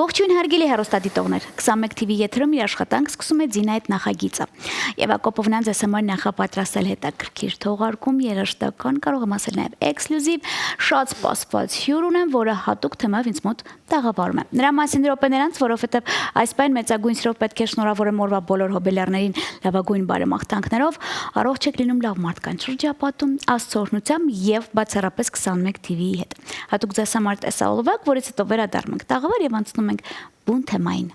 Ողջույն հարգելի հեռուստադիտողներ, 21 TV եթերում իր աշխատանք սկսում է Ձինա այդ նախագիծը։ Եվ Ակոպովնան ձեզ համար նախապատրաստել հետաքրքիր թողարկում, երաժշտական, կարող եմ ասել նաև էքսկլյուզիվ, շատ սպասված հյուր ունեմ, որը հատուկ թեմայով ինձ մոտ տաղավարում է։ Նրա մասին րոպե նրանց, որովհետև այս պայն մեծագույն սիրով պետք է շնորհավորեմ օրվա բոլոր հոբելյարներին լավագույն բարեմաղթանքներով, առողջ եք լինում լավ մարդկանց շրջապատում, Աստծո օրհնությամբ եւ բացառապես 21 TV-ի հետ։ Հատուկ ձեզ համար տեսահոլովակ, որից հետո վերադառնում ենք տաղավար եւ անցնում ենք բուն թեմային։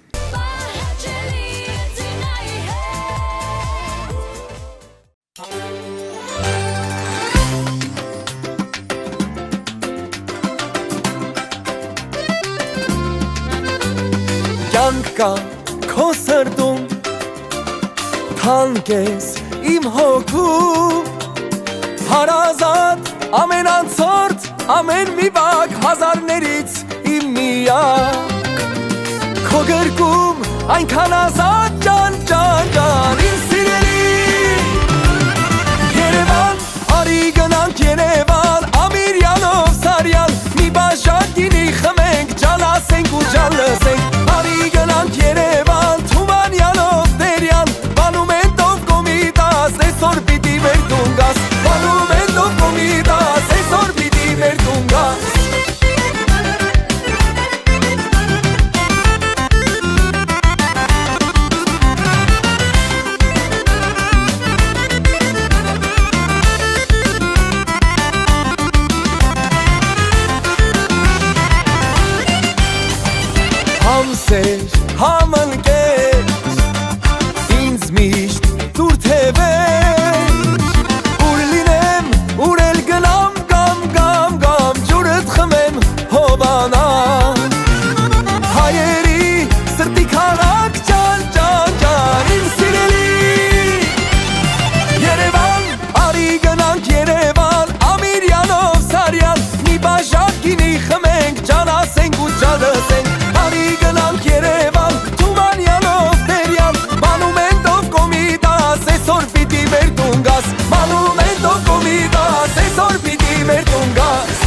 Կյանք կա քո սրտում, թանկ ես իմ հոգում, հարազատ ամեն անցորդ, ամեն մի բակ հազարներից իմ միակ, քո գրկում այնքան ազատ ջան, ջան, ջան, իմ սիրելի Երևան, արի գնանք Երևան, Ամիրյանով Սարյան, մի բաժակ գինի խմենք, ջան ասենք ու ջան լսենք, արի գնանք Երևան, Թումանյանով Տերյան, Մանումենտով Կոմիտաս, այսօր պիտի մեր տուն գաս, Մանումենտով Կոմիտաս, այսօր պիտի մեր տուն գաս։ Համսեր, համընկեր, ինձ միշտ դուր թևեր, ուր լինեմ, ուր էլ գնամ, գամ, գամ, գամ, ջուրըտ խմեմ, հովանամ, հայերի սրտի քաղաք, ջան, ջան, ջան, իմ սիրելի Երևան, արի գնանք Երևան, Ամիրյանով Սարյան, մի բաժակ գինի խմենք, ջան ասենք ու ջան լսենք, արի գնանք Երևան, Թումանյանով Տերյան, Մանումենտով Կոմիտաս, այսօր պիտի մեր տուն գաս, Մանումենտով Կոմիտաս, այսօր պիտի մեր տուն գաս։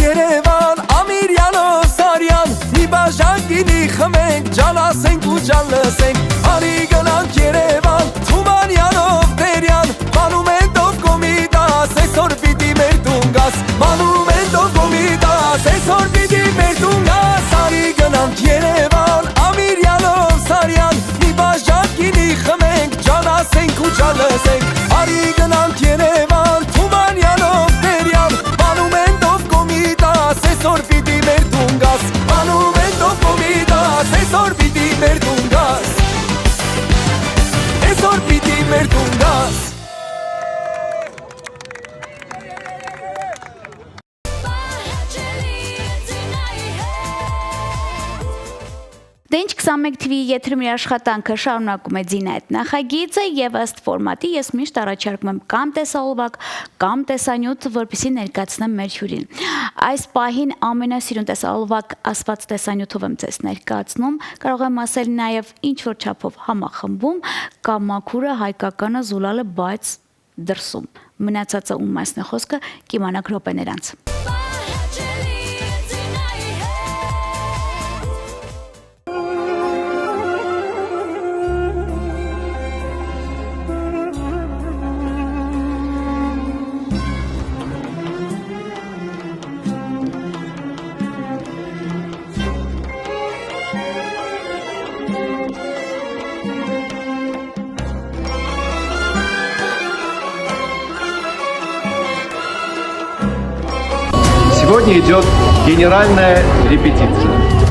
Երևան, Ամիրյանով Սարյան, մի բաժակ գինի խմենք, ջան ասենք ու ջան լսենք, արի գնանք Երևան, Թումանյանով Տերյան, Մանումենտով Կոմիտաս, այսօր պիտի մեր տուն գաս, Մանումենտով Կոմիտաս, այսօր պիտի մեր տուն գաս, արի գնանք Երևան, Ամիրյանով Սարյան, մի բաժակ գինի խմենք, ջան ասենք ու ջան լսենք, արի գնանք Երևան, Թումանյանով Տերյան, Մանումենտով Կոմիտաս, այսօր պիտի մեր տուն գաս, Մանումենտով Կոմիտաս, այսօր պիտի մեր տուն գաս, այսօր պիտի մեր տուն գաս։ Դենչ 21 TV-ի եթերում իր աշխատանքը շարունակում է Ձինա այդ նախագիծը եւ ըստ ֆորմատի ես միշտ առաջարկում եմ կամ տեսահոլովակ, կամ տեսանյութ, որպեսզի ներկայացնեմ մեր հյուրին։ Այս պահին ամենասիրուն տեսահոլովակ ասված տեսանյութով եմ ձեզ ներկայացնում, կարող եմ ասել նաեւ ինչ որ չափով համախմբում կամ մաքուրը հայկականը զուլալը, բայց դրսում։ Մնացածը ում մասն է խոսքը կիմանաք րոպեներանց։ Сегодня идет генеральная репетиция.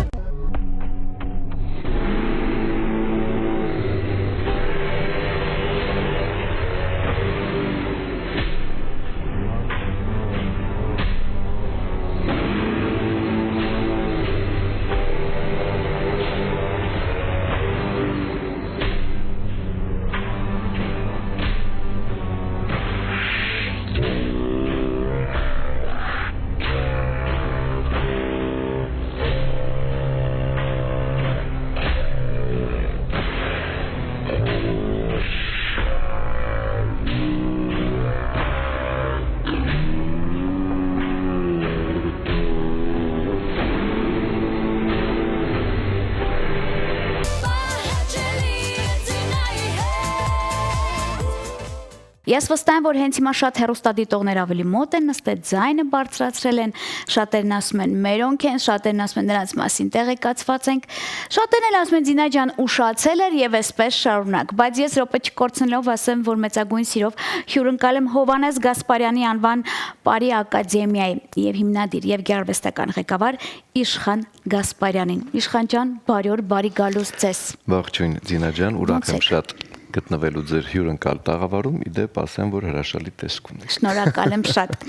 Ես վստահ եմ, որ հենց հիմա շատ հեռուստադիտողներ ավելի մոտ են նստել, ձայնը բարձրացրել են, շատերն ասում են մերոնք են, շատերն ասում են նրանց մասին տեղեկացված ենք, շատերն են ասում են Ձինա ջան ուշացել էր եւ այսպես շարունակ, բայց ես րոպե չկորցնելով ասեմ, որ մեծագույն սիրով հյուրընկալ եմ Հովհաննես Գասպարյանի անվան Պարի ակադեմիայի եւ հիմնադիր եւ գեղարվեստական ղեկավար Իշխան Գասպարյանին։ Իշխան ջան, բարի օր, բարի գալուստ ձեզ։ Ողջույն Ձինա ջան, ուրախ եմ շատ գտնվելու ձեր հյուրընկալ տաղավարում, իդեպ ասեմ, որ հրաշալի տեսք ունեք։ Շնորհակալ եմ շատ։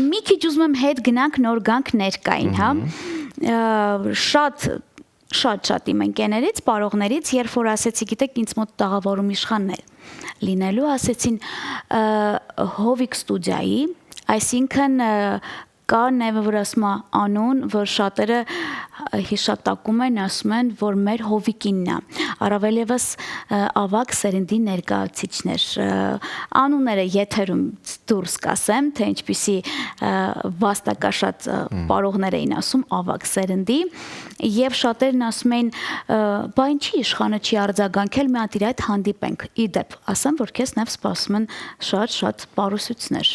Մի քիչ ուզում եմ հետ գնանք նոր գանք ներկային, հա։ Շատ իմ ընկերներից, պարողներից, երբ որ ասեցի, գիտեք, ինձ մոտ տաղավարում Իշխանն է լինելու, ասեցին Հովիկ ստուդիայի, այսինքն կա նեվը, որ ասում է անուն, որ շատերը հիշատակում են, ասում են, որ մեր Հովիկինն է, առավել ևս ավագ սերնդի ներկայացուցիչներ, անունները եթերում դուրս կասեմ, թե ինչպիսի վաստակաշատ պարողներ էին ասում ավագ սերնդի, եւ շատերն ասում էին, բա ինչի Իշխանը չի արձագանքել, մի հատ իր այդ հանդիպենք, իդեպ, ասեմ, որ քեզ նավ սպասում են շատ պարուսույցներ։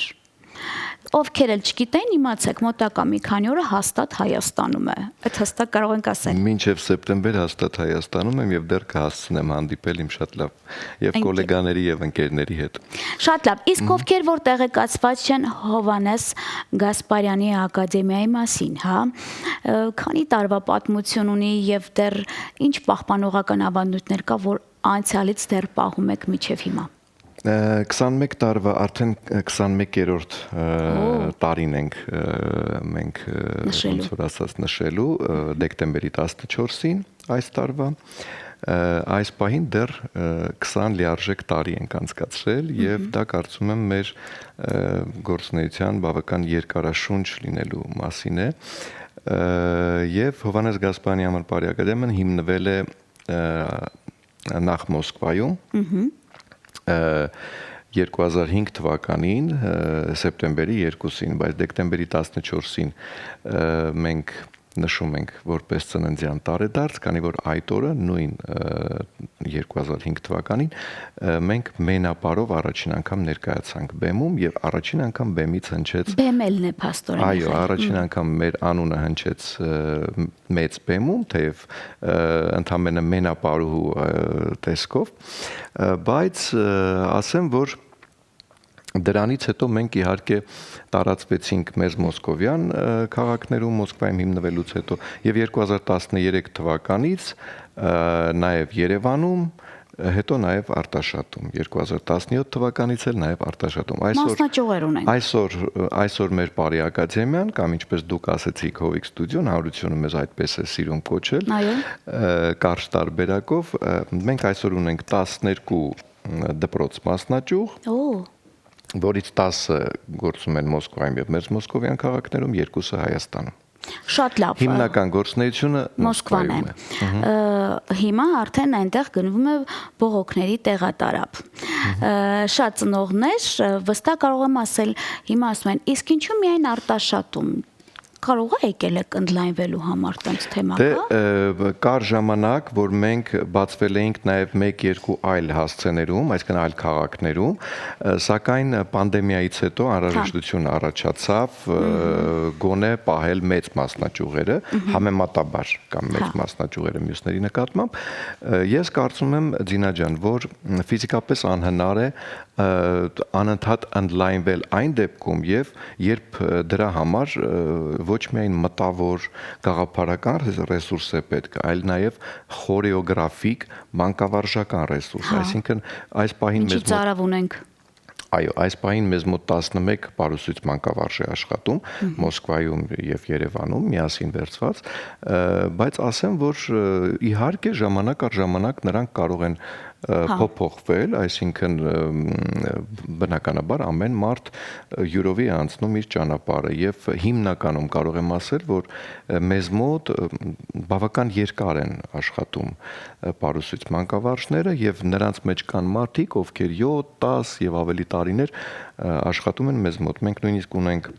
Ովքեր էլ չգիտեն, իմացեք, մոտակա մի քանի օրը հաստատ Հայաստանում է։ Այդ հստակ կարող ենք ասել։ Մինչև սեպտեմբեր հաստատ Հայաստանում եմ եւ դեռ կհասցնեմ հանդիպել իմ շատ լավ եւ գոլեգաների եւ ընկերների հետ։ Շատ լավ։ Իսկ ովքեր որ տեղեկացված չեն Հովհաննես Գասպարյանի ակադեմիայի մասին, հա, քանի տարվա պատմություն ունի եւ դեռ ինչ պահպանողական ավանդույթներ կա, որ անցյալից դեռ պահում եք մինչև հիմա։ 21 տարվա արդեն 21-րդ տարին ենք մենք ոնց որ ասած նշելու դեկտեմբերի 14-ին այս տարվա այս պահին դեռ 20 լիարժեք տարի ենք անցկացրել եւ դա կարծում եմ մեր գործունեության բավական երկարաշունչ լինելու մասին է եւ Հովհաննես Գասպարյանի անվան Պարի ակադեմիան հիմնվել է նախ Մոսկվայում 2005 թվականին սեպտեմբերի 2-ին, բայց դեկտեմբերի 14-ին մենք նշում ենք որպես ծննդյան տարեդարձ, քանի որ այդ օրը նույն 2005 թվականին մենք մենապարով առաջին անգամ ներկայացանք բեմում եւ առաջին անգամ բեմից հնչեց Բեմելն է փաստորեն։ Այո, առաջին անգամ մեր անունը հնչեց մեծ բեմում, թեև ընդամենը մենապարուհու տեսքով, բայց ասեմ, որ դրանից հետո մենք իհարկե տարածվեցինք մեզ մոսկովյան քաղաքներում, Մոսկվայում հիմնվելուց հետո եւ 2013 թվականից նաեւ Երևանում հետո նաև արտաշատում 2017 թվականից էլ նաև արտաշատում Մասնաճյուղեր ունենք այսօր մեր Պարի ակադեմիան կամ ինչպես դուք ասեցիք Հովիկ ստուդիոն հանրությունը մեզ այդպես է սիրում կոչել կարճ տարբերակով մենք այսօր ունենք 12 դպրոց մասնաճյուղ որից 10-ը գործում են Մոսկվայում եւ մեծ մոսկովյան քաղաքներում 2-ը Հայաստանում Շատ լավ Հիմնական գործունեությունը Մոսկվայում է Հիմա արդեն այնտեղ գնվում է բողոքների տեղատարապ Շատ ծնողներ վստահ կարող եմ ասել հիմա ասում են իսկ ինչու միայն արտաշատում Կարող է եկել եք ընդլայնվելու համար տենց թեմա կա կար ժամանակ որ մենք բացվել էինք նաև 1-2 այլ հասցեներում այսինքն այլ քաղաքներում սակայն պանդեմիայից հետո անհրաժեշտություն առաջացավ գոնե պահել մեծ մասնաճյուղերը համեմատաբար կամ մեծ մասնաճյուղերը մյուսների նկատմամբ ես կարծում եմ Ձինա ջան որ ֆիզիկապես անհնար է անընդհատ ընդլայնվել այն դեպքում եւ երբ դրա համար ոչ միայն մտավոր գաղափարական ռեսուրս է պետք, այլ նաև խորեոգրաֆիկ մանկավարժական ռեսուրս, այսինքն այս պահին մեզ մոտ ծարավ ունենք Այո, այս պահին մեզ մոտ 11 պարուսույց մանկավարժ է աշխատում Մոսկվայում եւ Երևանում միասին վերցված, բայց ասեմ, որ իհարկե ժամանակ առ ժամանակ նրանք կարող են փոփոխվել, այսինքն բնականաբար ամեն մարդ յուրովի է անցնում իր ճանապարհը եւ հիմնականում կարող եմ ասել, որ մեզ մոտ բավական երկար են աշխատում պարուսույց մանկավարժները եւ նրանց մեջ կան մարդիկ, ովքեր 7, 10 եւ ավելի տարիներ աշխատում են մեզ մոտ։ Մենք նույնիսկ ունենք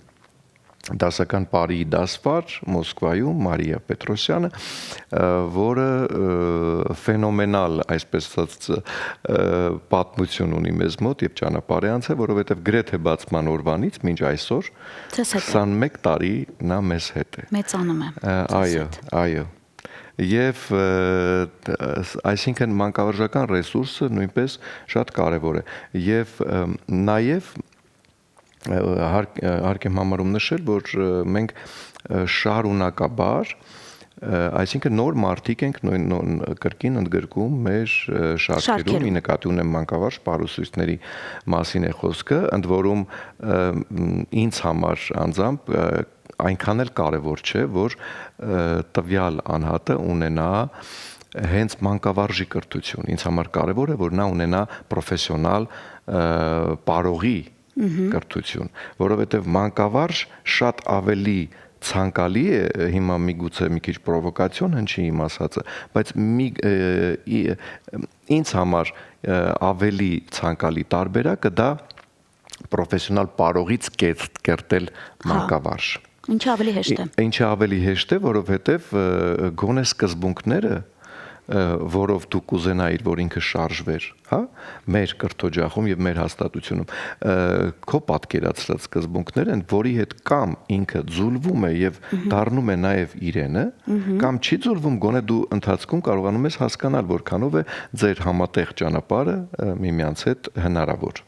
դասական Պարիի դասվար Մոսկվայում Մարիա Պետրոսյանը, որը ֆենոմենալ, այսպես ասած, պատմություն ունի մեզ մոտ եւ ճանապարհ է անցել, որովհետեւ գրեթե բացման օրվանից մինչ այսօր 21 տարի նա մեզ հետ է։ Մեծանում է։ Այո։ Եվ այսինքն մանկավարժական ռեսուրսը նույնպես շատ կարեւոր է եւ նաեւ հարկ եմ համարում նշել, որ մենք շարունակաբար, այսինքն նոր մարդիկ ենք կրկին ընդգրկում մեր շարքերում, ի նկատի ունեմ մանկավարժ պարուսույցների մասին է խոսքը, ընդ որում ինձ համար անձամբ այնքան էլ կարևոր չէ, որ տվյալ անհատը ունենա հենց մանկավարժի կրթություն։ Ինձ համար կարևոր է, որ նա ունենա պրոֆեսիոնալ պարողի կրթություն, որովհետև մանկավարժ շատ ավելի ցանկալի է հիմա միգուցե մի քիչ պրովոկացիոն հնչի իմ ասածը, բայց ինձ համար ավելի ցանկալի տարբերակը դա պրոֆեսիոնալ պարողից կերտել մանկավարժ։ Ինչը ավելի հեշտ է։ Ինչը ավելի հեշտ է, որովհետև գոնե սկզբունքները որով դու կուզենայիր, որ ինքը շարժվեր, հա, մեր կրթօջախում եւ մեր հաստատությունում, քո պատկերացրած սկզբունքներ են, որի հետ կամ ինքը ձուլվում է եւ դառնում է նաեւ իրենը, կամ չի ձուլվում, գոնե դու ընթացքում կարողանում ես հասկանալ, որքանով է ձեր համատեղ ճանապարհը միմյանց հետ հնարավոր։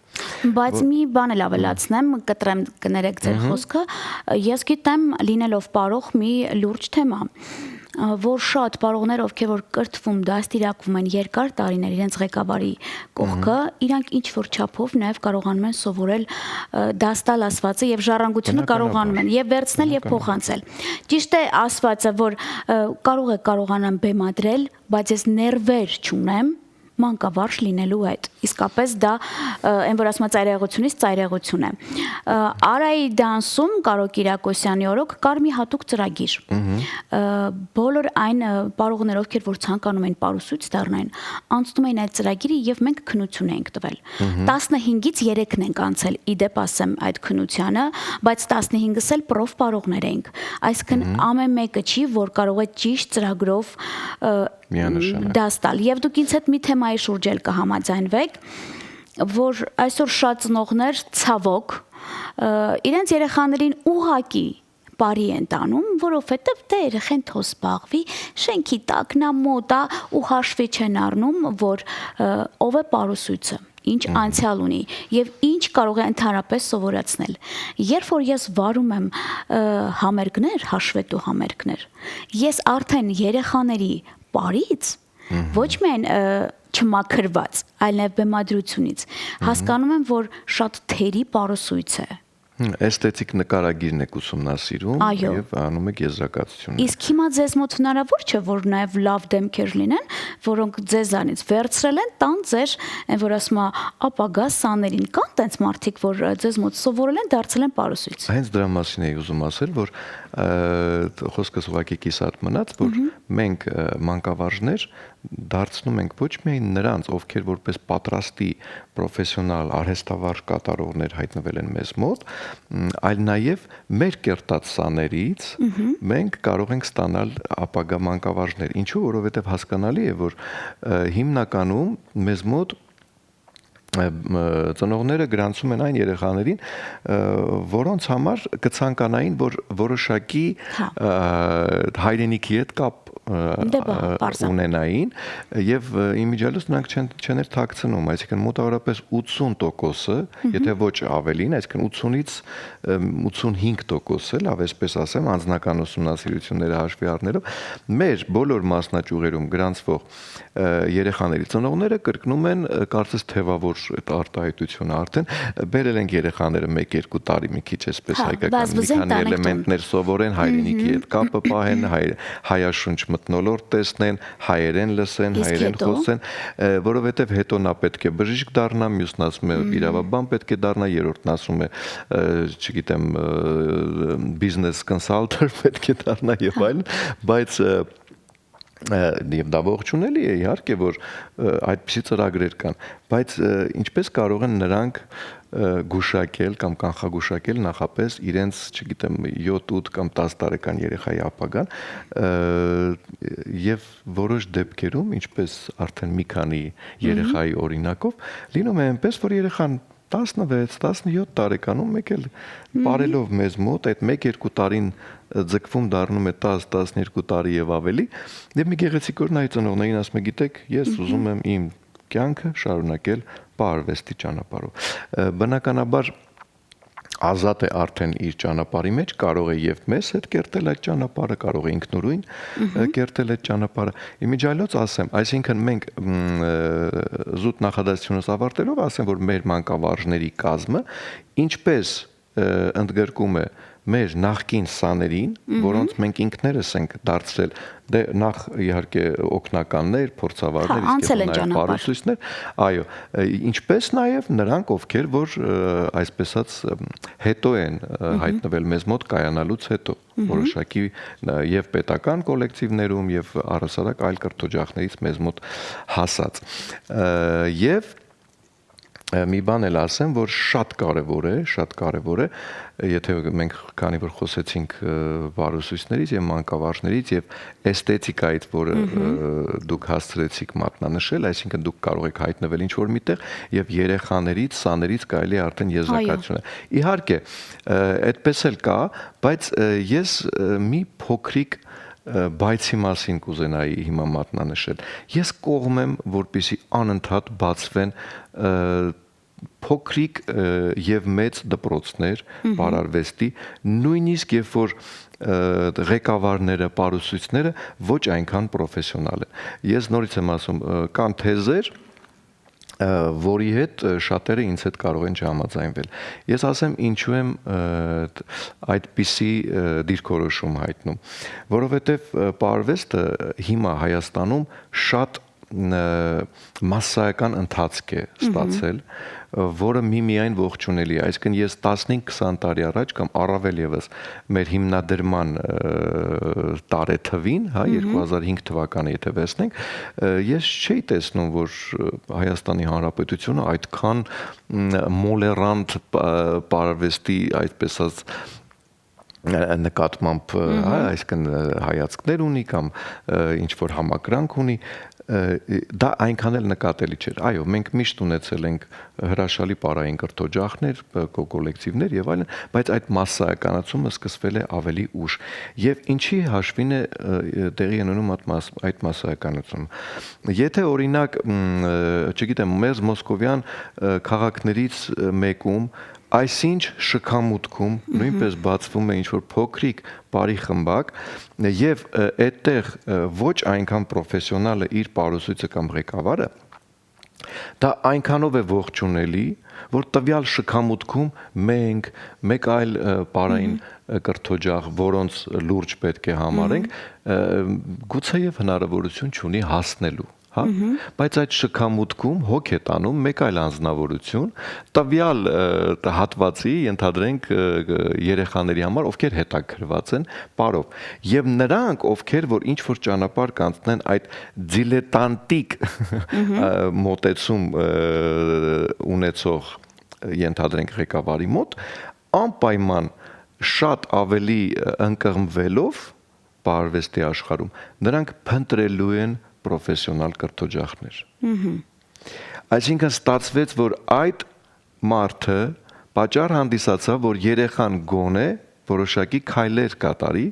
Բայց մի բան էլ ավելացնեմ, կտրեմ կներեք ձեր խոսքը, ես գիտեմ լինելով պարող մի լուրջ թեմա, որ շատ պարողներ, ովքեր որ կրթվում, դաստիարակվում են երկար տարիներ իրենց ղեկավարի կողքը, իրանք ինչ որ չափով նաև կարողանում են սովորել դաստալ ասվածը եւ ժառանգությունը կարողանում են եւ վերցնել եւ փոխանցել։ Ճիշտ է ասվածը, որ կարողանամ բեմադրել, բայց ես ներվեր չունեմ մանկավարժ լինելու հետ։ Իսկապես դա այն որ ասում ծայրահեղությունից ծայրահեղություն է։ Արայի դանսում Կարո Կիրակոսյանի օրոք կար մի հատուկ ծրագիր։ Բոլոր այն պարողներ, ովքեր որ ցանկանում են պարուսույց դառնային, անցնում էին այդ ծրագիրը եւ մենք քննություն էինք տվել։ 15-ից 3-ն ենք անցել, իդեպ ասեմ այդ քննությանը, բայց 15-ս էլ պրոֆ պարողներ էինք։ Այսինքն ամեն մեկը չի, որ կարող է ճիշտ ծրագրով դաստալ։ Եվ դուք ինձ հետ մի թեմայի շուրջ էլ կհամաձայնվեք, որ այսօր շատ ծնողներ ցավոք իրենց երեխաներին ուղակի բարի են տանում, որովհետև դե երեխեն թող զբաղվի, շենքի տակ նա մոտ է ու հաշվի չեն առնում, որ ով է պարուսույցը, ինչ անցյալ ունի եւ ինչ կարող է ընդհանրապես սովորացնել։ Երբ որ ես վարում եմ համերգներ, հաշվետու համերգներ, ես արդեն երեխաների բարից ոչ միայն չմաքրված, այլ նաև բեմադրությունից հասկանում եմ, որ շատ թերի պարուսույց է։ Էսթետիկ նկարագիրն եք ուսումնասիրում եւ անում եք եզրակացություն։ Իսկ հիմա ձեզ մոտ հնարավոր չէ, որ նաև լավ դեմքեր լինեն, որոնք ձեզանից վերցրել են, տան ձեր, որ ասում է, ապագա սաներին կան տենց մարդիկ, որ ձեզ մոտ սովորել են, դարձել են պարուսույց։ Հենց դրա մասին էի ուզում ասել, որ խոսքս ուղղակի կիսատ մնաց, որ մենք մանկավարժներ դարձնում ենք ոչ միայն նրանց, ովքեր որպես պատրաստի պրոֆեսիոնալ արհեստավարժ կատարողներ հայտնվել են մեզ մոտ, այլ նաև մեր կերտած սաներից մենք կարող ենք ստանալ ապագա մանկավարժներ։ Ինչու? Որովհետև հասկանալի է, որ հիմնականում մեզ մոտ ծնողները գրանցում են այն երեխաներին, որոնց համար կցանկանային, որ որոշակի հայրենիքի հետ կապ ունենային եւ իմիջիալոց նրանք չեն թաքցնում, այսինքն մոտավորապես 80%-ը, եթե ոչ ավելին, այսինքն 80-ից 85%-ը, լավ այսպես ասեմ, անձնական ուսումնասիրությունները հաշվի առնելով, մեր բոլոր մասնաճյուղերում գրանցվող երեխաների ծնողները կրկնում են կարծես թևավոր այդ արտահայտությունը արդեն բերել ենք երեխաները 1-2 տարի մի քիչ այսպես հայկական մի քանի էլեմենտներ սովորեն, հայրենիքի հետ կապը պահեն, հայաշունչ մթնոլորտ տեսնեն, հայերեն լսեն, հայերեն խոսեն, որովհետև հետո նա պետք է բժիշկ դառնա, մյուսն ասում է իրավաբան պետք է դառնա, երրորդն ասում է, չգիտեմ, բիզնես կոնսալտանտ պետք է դառնա եւ այլն, բայց եւ դա ողջունելի է իհարկե, որ այդպիսի ծրագրեր կան, բայց ինչպես կարող են նրանք գուշակել կամ կանխագուշակել նախապես իրենց, չգիտեմ, 7-8 կամ 10 տարեկան երեխայի ապագան եւ որոշ դեպքերում, ինչպես արդեն մի քանի երեխայի օրինակով, լինում է այնպես, որ երեխան 16-17 տարեկանում մեկ էլ բարելով մեզ մոտ այդ 1-2 տարին ձգվում դառնում է 10-12 տարի եւ ավելի եւ մի գեղեցիկ օր նայ ծնողներին ասում է գիտեք ես ուզում եմ իմ կյանքը շարունակել պարվեստի ճանապարհով բնականաբար ազատ է արդեն իր ճանապարհի մեջ կարող է եւ մեզ հետ կերտել այդ ճանապարհը կարող է ինքնուրույն կերտել այդ ճանապարհը իմիջիալոց ասեմ այսինքն մենք զուտ նախադասությունս ավարտելով ասեմ որ մեր մանկավարժների կազմը ինչպես ընդգրկում է մեր նախկին սաներին, որոնց մենք ինքներս ենք դարձրել, դե նախ իհարկե օգնականներ, փորձավարներ, իսկ պարուսույցներ, այո, ինչպես նաև նրանք, ովքեր որ այսպես ասած հետո են հայտնվել մեզ մոտ կայանալուց հետո, որոշակի եւ պետական կոլեկտիվներում եւ առհասարակ այլ կրթօջախներից մեզ մոտ հասած։ Եվ մի բան էլ ասեմ, որ շատ կարևոր է, եթե մենք քանի որ խոսեցինք պարուսույցներից եւ մանկավարժներից եւ էսթետիկայից, որը դուք հասցրեցիք մատնանշել, այսինքն դուք կարող եք հայտնվել ինչ-որ միտեղ եւ երեխաներից, սաներից կարելի է արդեն եզրակացություն։ Իհարկե, այդպես էլ կա, բայց ես մի փոքրիկ բայցի մասին կուզենայի հիմա մատնանշել։ Ես կողմ եմ, որպեսզի անընդհատ բացվեն փոքրիկ եւ մեծ դպրոցներ բարարվեստի, նույնիսկ երբ որ ղեկավարները, պարուսույցները ոչ այնքան պրոֆեսիոնալ են։ Ես նորից եմ ասում, կան թեզեր, որի հետ շատերը ինձ հետ կարող են չհամաձայնվել։ Ես ասեմ ինչու եմ այդպիսի դիրքորոշում հայտնում, որովհետև պարվեստը հիմա Հայաստանում շատ մասսայական ընթացք է ստացել, որը միմիայն ողջունելի է, այսինքն ես 15-20 տարի առաջ կամ առավել եւս մեր հիմնադրման տարեթվին, հա 2005 թվականը եթե վերցնենք, ես չէի տեսնում, որ Հայաստանի Հանրապետությունը այդքան մոլերանտ պարվեստի, այդպես ասած նկատմամբ, այսինքն հայացքներ ունի կամ ինչ որ համակրանք ունի, դա այնքան էլ նկատելի չէր։ Այո, մենք միշտ ունեցել ենք հրաշալի պարային կրթօջախներ, կոլեկտիվներ եւ այլն, բայց այդ մասսայականացումը սկսվել է ավելի ուշ։ Եվ ինչի հաշվին է տեղի ունենում այդ մասսայականությունը։ Եթե օրինակ, չգիտեմ, մեզ մոսկովյան քաղաքներից մեկում այսինչ շքամուտքում նույնպես բացվում է ինչ-որ փոքրիկ բարի խմբակ եւ այդտեղ ոչ այնքան պրոֆեսիոնալը իր պարուսույցը կամ ղեկավարը Դա այնքանով է ողջունելի, որ տվյալ շքամուտքում մենք մեկ այլ պարային կրթօջախ, որոնց լուրջ պետք է համարենք, գուցեև հնարավորություն չունի հասնելու, հա, բայց այդ շքամուտքում հոգ է տանում մեկ այլ անձնավորություն, տվյալ հատվածի ենթադրենք երեխաների համար, ովքեր հետաքրված են պարով, եւ նրանք, ովքեր որ ինչ որ ճանապարհ կանցնեն այդ դիլետանտիկ մոտեցում ունեցող ենթադրենք ղեկավարի մոտ, անպայման շատ ավելի ընկղմվելով պարարվեստի աշխարհում, նրանք փնտրելու են պրոֆեսիոնալ կրթօջախներ։ Այսինքն ստացվեց, որ այդ մարդը պատճառ հանդիսացավ, որ երեխան գոնե որոշակի քայլեր կատարի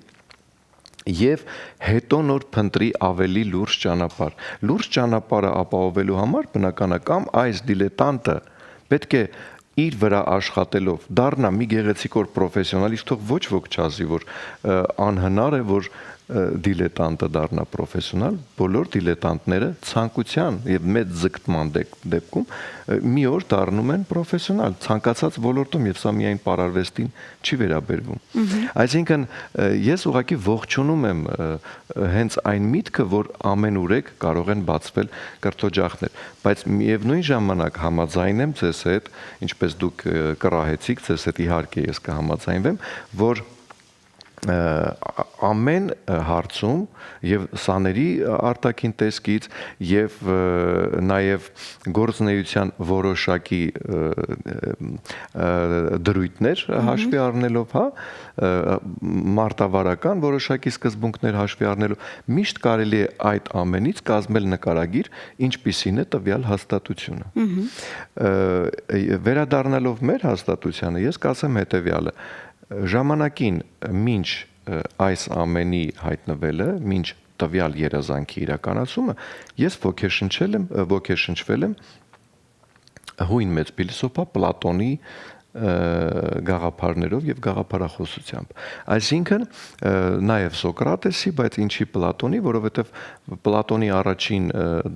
եւ հետո նոր փնտրի ավելի լուրջ ճանապարհ։ Լուրջ ճանապարհը ապահովելու համար բնականական այս դիլետանտը պետք է իր վրա աշխատելով դառնա մի գեղեցիկ պրոֆեսիոնալ, իսկ թող ոչ ոք չասի, որ անհնար է, որ դիլետանտը դառնա պրոֆեսիոնալ, բոլոր դիլետանտները ցանկության եւ մեծ ձգտման դեպքում մի օր դառնում են պրոֆեսիոնալ ցանկացած ոլորտում եւ սա միայն պարարվեստին չի վերաբերվում։ Այսինքն ես ուղղակի ողջունում եմ հենց այն միտքը, որ ամենուրեք կարող են բացվել կրթօջախներ, բայց միևնույն ժամանակ համաձայն եմ ձեզ հետ, ինչպես դուք կռահեցիք, ձեզ հետ իհարկե ես կհամաձայնվեմ, որ ամեն հարցում եւ սաների արտաքին տեսքից եւ նաեւ գործնեության որոշակի դրույթներ հաշվի առնելով, հա, մարտավարական որոշակի սկզբունքներ հաշվի առնելով, միշտ կարելի է այդ ամենից կազմել նկարագիր, ինչպիսին է տվյալ հաստատությունը։ Վերադառնալով մեր հաստատությանը, ես կասեմ հետեւյալը. ժամանակին մինչ այս ամենի հայտնվելը, մինչ տվյալ երազանքի իրականացումը, ես ոգեշնչվել եմ հույն մեծ փիլիսոփա Պլատոնի գաղափարներով եւ գաղափարախոսությամբ։ Այսինքն նաեւ Սոկրատեսի, բայց ինչի Պլատոնի, որովհետեւ Պլատոնի առաջին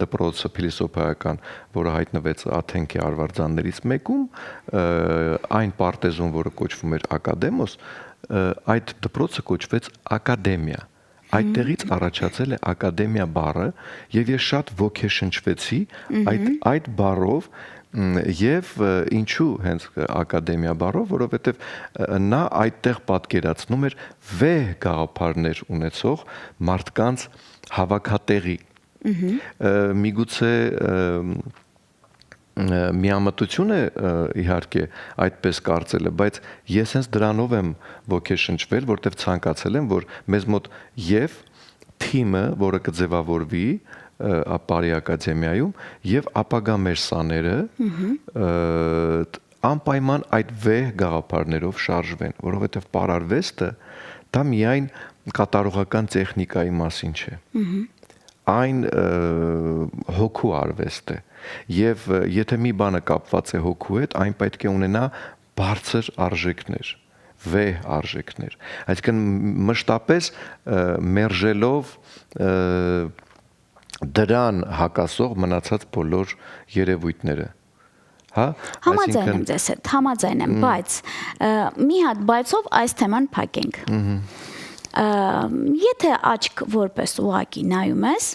դպրոցը փիլիսոփայական, որը հայտնվեց Աթենքի արվարձաններից մեկում, այն պարտեզում, որը կոչվում էր Ակադեմոս, այդ դպրոցը կոչվեց Ակադեմիա։ Այդտեղից առաջացել է ակադեմիա բառը եւ ես շատ ոգեշնչվեցի այդ բառով եւ ինչու հենց ակադեմիա բառով, որովհետեւ նա այդտեղ պատկերացնում էր վեհ գաղափարներ ունեցող մարդկանց հավաքատեղի։ Միգուցե միամտություն է իհարկե այդպես կարծելը, բայց ես հենց դրանով եմ ոգեշնչվել, որտեղ ցանկացել եմ, որ մեզ մոտ եւ թիմը, որը կձևավորվի Ապարի ակադեմիայում եւ ապագա մեր սաները անպայման այդ վեհ գաղափարներով շարժվեն, որովհետեւ պարարվեստը դա միայն կատարողական տեխնիկայի մասին չէ։ Այն հոգու արվեստ է եւ եթե մի բանը կապված է հոգու հետ, այն պետք է ունենա բարձր արժեքներ, վեհ արժեքներ։ Այսինքն մշտապես մերժելով դրան հակասող մնացած բոլոր երևույթները, հա, համաձայն եմ ձեզ հետ, համաձայն եմ, բայց մի հատ բայցով այս թեման փակենք։ Եթե աչք որպես ուղակի նայում ես,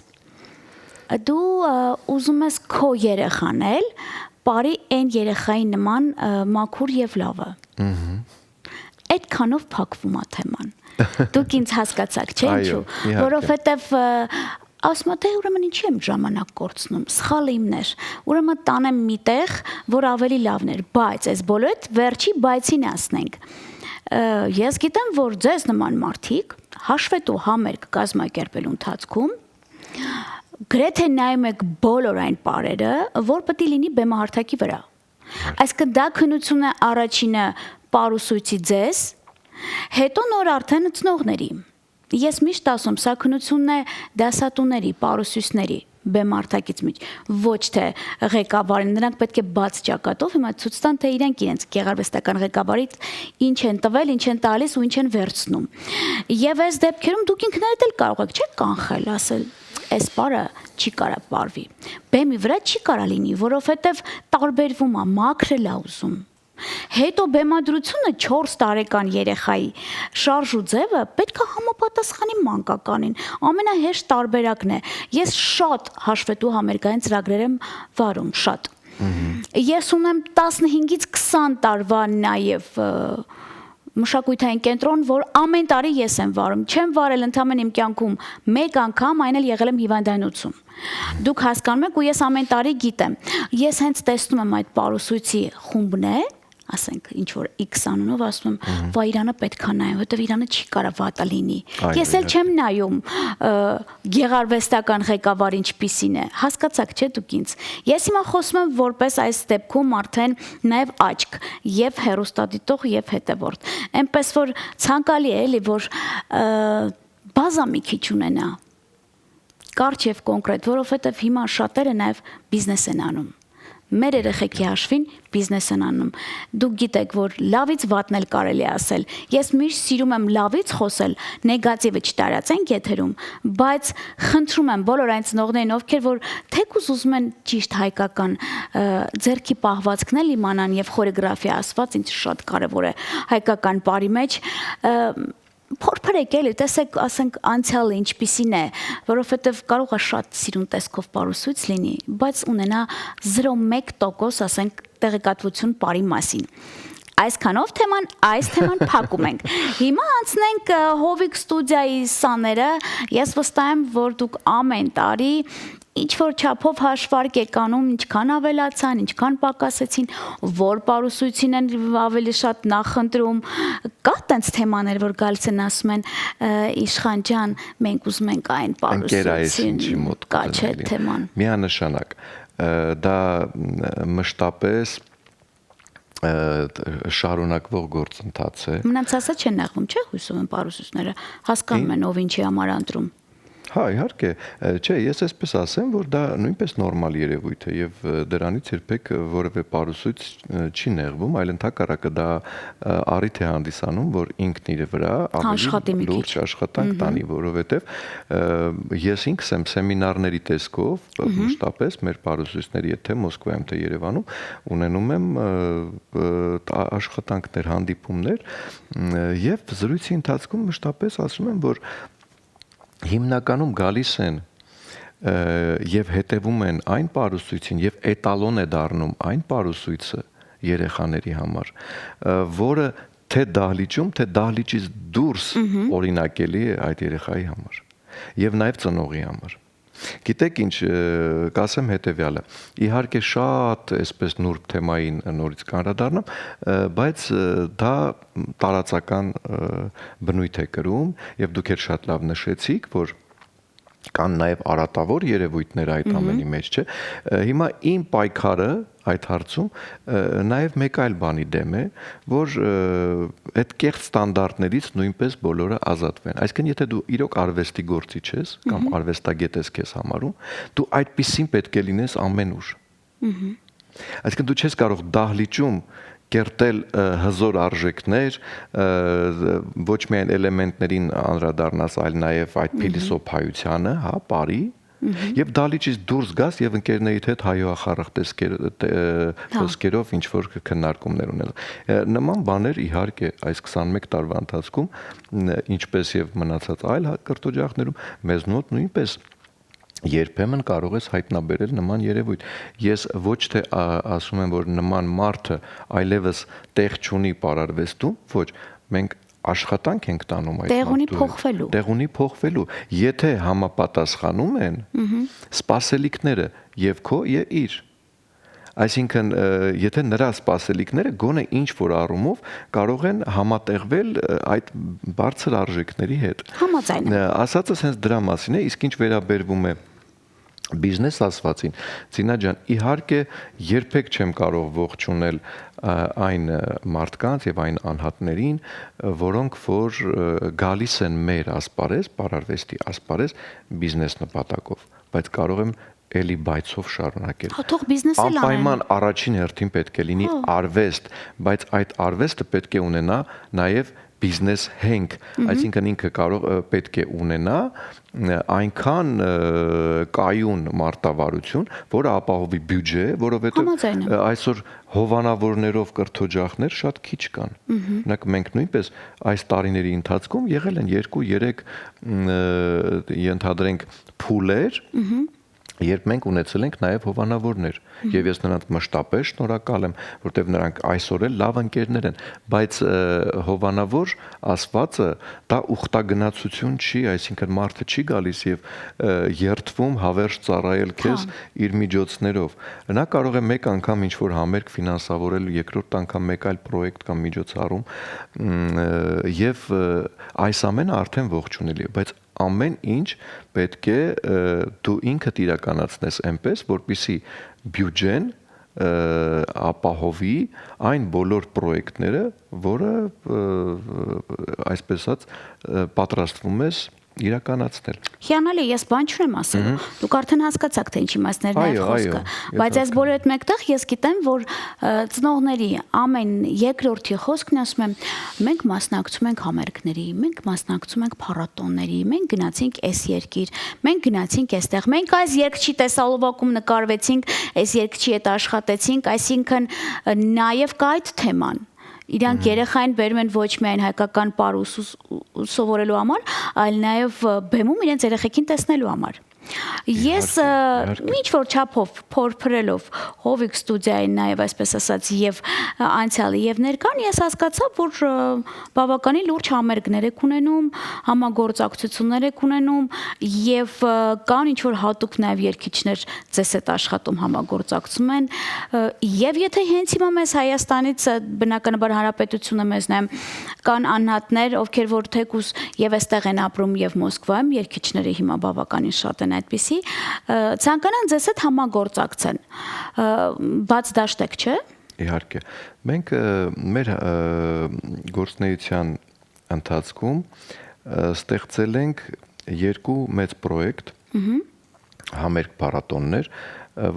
դու ուզում ես քո երեխան էլ բարի այն երեխայի նման մաքուր եւ լավը։ Այդքանով փակվում է թեման։ Դուք ինձ հասկացաք, չէ՞ ինչու, որովհետեւ ասում եմ, ուրեմն ինչի եմ ժամանակ կորցնում, սխալը իմն էր, ուրեմն տանեմ միտեղ, որ ավելի լավն էր, բայց այս բոլորը վերջի բայցին ասնենք։ Ես գիտեմ, որ ձեզ նման մարդիկ հաշվետու համերգ կազմակերպելու ընթացքում գրեթե նայում եք բոլոր այն պարերը, որ պետք է լինի բեմահարթակի վրա։ Այսինքն դա քննություն է առաջինը պարուսույցի ձեզ, հետո նոր արդեն ծնողների։ Ես միշտ ասում, սա քննությունն է դասատուների, պարուսույցների, բեմարտակից միջ, ոչ թե ղեկավարին, նրանք պետք է բաց ճակատով հիմա ցույց տան, թե իրենք գեղարվեստական ղեկավարից ինչ են տվել, ինչ են տալիս ու ինչ են վերցնում։ Եվ այս դեպքերում դուք ինքներդ էլ կարող եք, չէ՞, կանխել, ասել, այս բառը չի կարա պարվի։ Բեմի վրա չի կարա լինի, որովհետև տարբերվում է, մաքրել է ուզում։ Հետո բեմադրությունը 4 տարեկան երեխայի շարժ ու ձևը պետք է համապատասխանի մանկականին։ Ամենահեշտ տարբերակն է։ Ես շատ հաշվետու համերգային ծրագրեր եմ վարում, շատ։ Ես ունեմ 15-ից 20 տարվա նաև մշակութային կենտրոն, որ ամեն տարի ես եմ վարում, չեմ վարել ընդամենը իմ կյանքում մեկ անգամ, այն էլ եղել եմ հիվանդանոցում։ Դուք հասկանում եք ու ես ամեն տարի գիտեմ։ Ես հենց տեսնում եմ այդ պարուսույցի խումբն է, ասենք ինչ որ X անունով ասում եմ, վայ Իրանը պետքա նայեմ, որովհետև Իրանը չի կարա վատը լինի։ Ես էլ չեմ նայում գեղարվեստական ղեկավար ինչպիսին է։ Հասկացաք, չէ՞ դուք ինձ։ Ես հիմա խոսում եմ որպես այս դեպքում արդեն նաև աչք եւ հերոստատիտող եւ հետևորդ։ Էնպես որ ցանկալի է էլի որ բազա մի քիչ ունենա։ Կարճ եւ կոնկրետ, որովհետև հիմա շատերը նաև բիզնես են անում։ Մեր երեխեքի հաշվին բիզնես են անում։ Դուք գիտեք, որ լավից վատն էլ կարելի է ասել։ Ես միշտ սիրում եմ լավից խոսել, նեգատիվը չտարածենք եթերում, բայց խնդրում եմ բոլոր այն ծնողներին, ովքեր որ թեկուզ ուզում են ճիշտ հայկական ձեռքի պահվածքն էլ իմանան եւ խորեգրաֆիա ասված ինձ շատ կարեւոր է հայկական բարի մեջ Փորփրեք էլի, տեսեք, ասենք անցյալը ինչպիսին է, որովհետև կարող է շատ սիրուն տեսքով պարուսույց լինի, բայց ունենա 0.1% ասենք տեղեկատվություն բարի մասին։ Այսքանով այս թեման փակում ենք։ Հիմա անցնենք Հովիկ ստուդիայի սաները, ես վստահ եմ, որ դուք ամեն տարի ինչ որ չափով հաշվարկ եք անում, ինչքան ավելացան, ինչքան պակասեցին, որ պարուսույցին են ավելի շատ նախընտրում։ Կա տենց թեմաներ, որ գալիս են ասում են Իշխան ջան, մենք ուզում ենք այն պարուսույցին։ Կա չէ թեման։ Միանշանակ դա մշտապես շարունակվող գործընթաց է։ Մնացածը չեն նեղվում, չէ՞, հույսով են պարուսույցները, հասկանում են ով ինչի համար ընտրում։ Հա, իհարկե, չէ, ես այսպես ասեմ, որ դա նույնպես նորմալ երևույթ է եւ դրանից երբեք որևէ պարուսույց չի նեղվում, այլ ընդհակառակը դա առիթ է հանդիսանում, որ ինքն իր վրա ավելի լուրջ աշխատանք տանի, որովհետեւ ես ինքս եմ սեմինարների տեսքով մշտապես մեր պարուսույցների եթե Մոսկվայում թե Երևանում ունենում եմ աշխատանքներ, հանդիպումներ եւ զրույցի ընթացքում մշտապես ասում եմ, որ հիմնականում գալիս են եւ հետևում են այն պարուսույցին եւ էտալոն է դառնում այն պարուսույցը երեխաների համար, որը թե դահլիճում, թե դահլիճից դուրս օրինակելի է այդ երեխայի համար եւ նաեւ ծնողի համար։ Գիտեք ինչ, կասեմ հետեւյալը։ Իհարկե շատ այսպես նուրբ թեմային նորից կանրադառնամ, բայց դա տարածական բնույթ է կրում եւ դուք էլ շատ լավ նշեցիք, որ կան նաև արատավոր երևույթներ այդ ամենի մեջ, չէ։ Հիմա իմ պայքարը այդ հարցում նաև մեկ այլ բանի դեմ է, որ այդ կեղծ ստանդարտներից նույնպես բոլորը ազատվեն։ Այսինքն, եթե դու իրոք արվեստի գործիչ ես կամ արվեստագետ ես քեզ համարում, դու այդպեսին պետք է լինես ամենուր։ Այսինքն, դու չես կարող դահլիճում կերտել հզոր արժեքներ, ոչ միայն էլեմենտներին անդրադառնաս, այլ նաև այդ փիլիսոփայությանը, հա, բարի, եւ դահլիճից դուրս գաս եւ ընկերներիդ հետ հայոախառախ խոսքերով ինչ որ քննարկումներ ունել։ Նման բաներ իհարկե այս 21 տարվա ընթացքում, ինչպես եւ մնացած այլ կրթօջախներում, մեզ մոտ նույնպես երբեմն կարող ես հայտնաբերել նման երևույթ։ Ես ոչ թե ասում եմ, որ նման մարդը այլևս տեղ չունի պարարվեստում, ոչ, մենք աշխատանք ենք տանում այդ մարդու։ Տեղ ունի փոխվելու։ Եթե համապատասխանում են սպասելիքները եւ քո եւ իր։ Այսինքն, եթե նրա սպասելիքները գոնե ինչ որ առումով կարող են համատեղվել այդ բարձր արժեքների հետ։ Համաձայն եմ։ Ասածս հենց դրա մասին է, իսկ ինչ վերաբերվում է բիզնես ասվածին, Ծինա ջան, իհարկե երբեք չեմ կարող ողջունել այն մարդկանց եւ այն անհատներին, որոնք որ գալիս են մեր ասպարեզ, պարարվեստի ասպարեզ բիզնես նպատակով, բայց կարող եմ էլի բայցով շարունակել։ Թող բիզնես էլ անեն։ Անպայման առաջին հերթին պետք է լինի արվեստ, բայց այդ արվեստը պետք է ունենա նաև բիզնես հենք, այսինքն ինքը պետք է ունենա այնքան կայուն մարտավարություն, որը ապահովի բյուջե, որովհետև այսօր հովանավորներով կրթօջախներ շատ քիչ կան։ Օրինակ մենք նույնպես այս տարիների ընթացքում եղել են 2-3 ենթադրենք փուլեր, երբ մենք ունեցել ենք նաև հովանավորներ, եւ ես նրանց մշտապես շնորհակալ եմ, որտեղ նրանք այսօր էլ լավ ընկերներ են, բայց հովանավոր ասվածը դա ուխտագնացություն չի, այսինքն մարդը չի գալիս եւ երթվում հավերժ ծառայել քեզ իր միջոցներով։ Նա կարող է մեկ անգամ ինչ-որ համերգ ֆինանսավորել, երկրորդ անգամ մեկ այլ պրոյեկտ կամ միջոցառում եւ այս ամենը արդեն ողջունելի է, բայց ամեն ինչ պետք է դու ինքդ իրականացնես այնպես, որպեսզի բյուջեն ապահովի այն բոլոր պրոյեկտները, որը այսպես ասած պատրաստվում ես իրականացնել։ Հիանալի, ես բան չունեմ ասելու։ Դուք արդեն հասկացաք, թե ինչի մասներն է խոսքը, բայց այս բոլոր այդ մեկտեղ ես գիտեմ, որ ծնողների ամեն երկրորդի խոսքն ասում եմ, մենք մասնակցում ենք համերգների, մենք մասնակցում ենք փառատոների, մենք գնացինք այս երկիր, մենք գնացինք այստեղ, մենք այս երկչի տեսալովակում նկարվեցինք, այս երկչի հետ աշխատեցինք, այսինքն նաև կա այդ թեման։ Իրանք երեխային բերում են ոչ միայն հայկական պարուս սովորելու համար, այլ նաև բեմում իրենց երեխեքին տեսնելու համար։ Ես ինչ որ չափով փորփրելով Հովիկ ստուդիային նաև այսպես ասած եւ անցյալի եւ ներկան ես հասկացա, որ բավականին լուրջ համերգներ եք ունենում, համագործակցություններ եք ունենում եւ կան ինչ որ հատուկ նաև երգիչներ ձեզ հետ աշխատում համագործակցում են եւ եթե հենց հիմա մեզ Հայաստանից բնականաբար հանրապետությունը մեզ նայում կան անհատներ, ովքեր որ թեկուս եւ այստեղ են ապրում եւ Մոսկվայում երգիչները հիմա բավականին շատ են այդպիսի ցանկանան ձեզ հետ համագործակցեն բաց դաշտ եք, չէ՞։ Իհարկե մենք մեր գործունեության ընթացքում ստեղծել ենք երկու մեծ պրոյեկտ համերգ փառատոններ,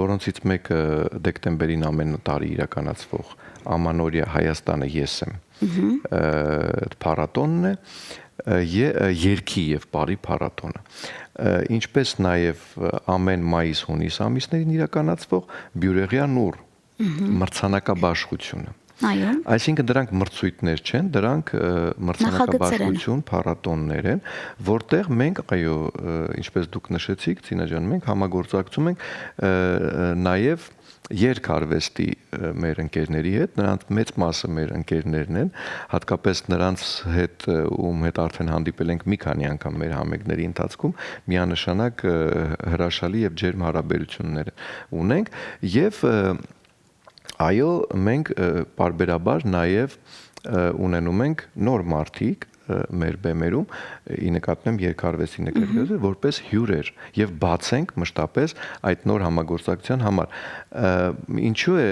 որոնցից մեկը դեկտեմբերին ամեն տարի իրականացվող Ամանորյա Հայաստանը ես եմ փառատոնն է երկի եւ բարի փառատոնը, ինչպես նաեւ ամեն մայիս-հունիս ամիսներին իրականացվող Բյուրեղյա նուր մրցանակաբաշխությունը։ Այո։ Այսինքն դրանք մրցույթներ չեն, դրանք մրցանակաբաշխություն փառատոններ են, որտեղ մենք, այո, ինչպես դուք նշեցիք, Ցինա ջան, մենք համագործակցում ենք նաեւ երկարվեստի մեր ընկերների հետ, նրանց մեծ մասը մեր ընկերներն են, հատկապես նրանց հետ ում հետ արդեն հանդիպել ենք մի քանի անգամ մեր համերգների ընթացքում, միանշանակ հրաշալի եւ ջերմ հարաբերություններ ունենք եւ այո, մենք պարբերաբար նաեւ ունենում ենք նոր մարդիկ մեր բեմերում, ի նկատմեմ երկարվեստի նկատմամբ, որպես հյուրեր եւ բացենք մշտապես այդ նոր համագործակցության համար։ Ինչու է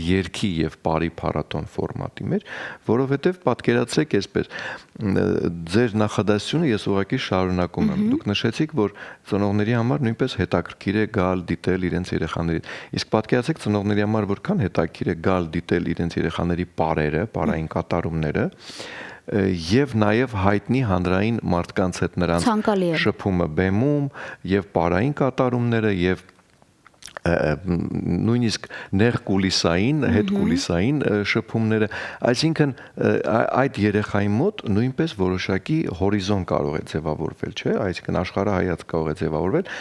երկի եւ բարի փառատոն ֆորմատի մեջ, որովհետեւ պատկերացրեք այսպես, ձեր նախադասությունը ես ուղղակի շարունակում եմ։ Դուք նշեցիք, որ ծնողների համար նույնպես հետաքրքիր է գալ դիտել իրենց երեխաներին։ Իսկ պատկերացրեք ծնողների համար որքան հետաքրքիր է գալ դիտել իրենց երեխաների պարերը, պարային կատարումները, եւ նաեւ հայտնի հանրային մարդկանց հետ նրանց շփումը բեմում եւ պարային կատարումները եւ նույնիսկ նեղ կուլիսային, հետ կուլիսային շփումները, այսինքն այդ երեխայի մոտ նույնպես որոշակի հորիզոն կարող է ձևավորվել, չէ՞, այսինքն աշխարհայացք կարող է ձևավորվել,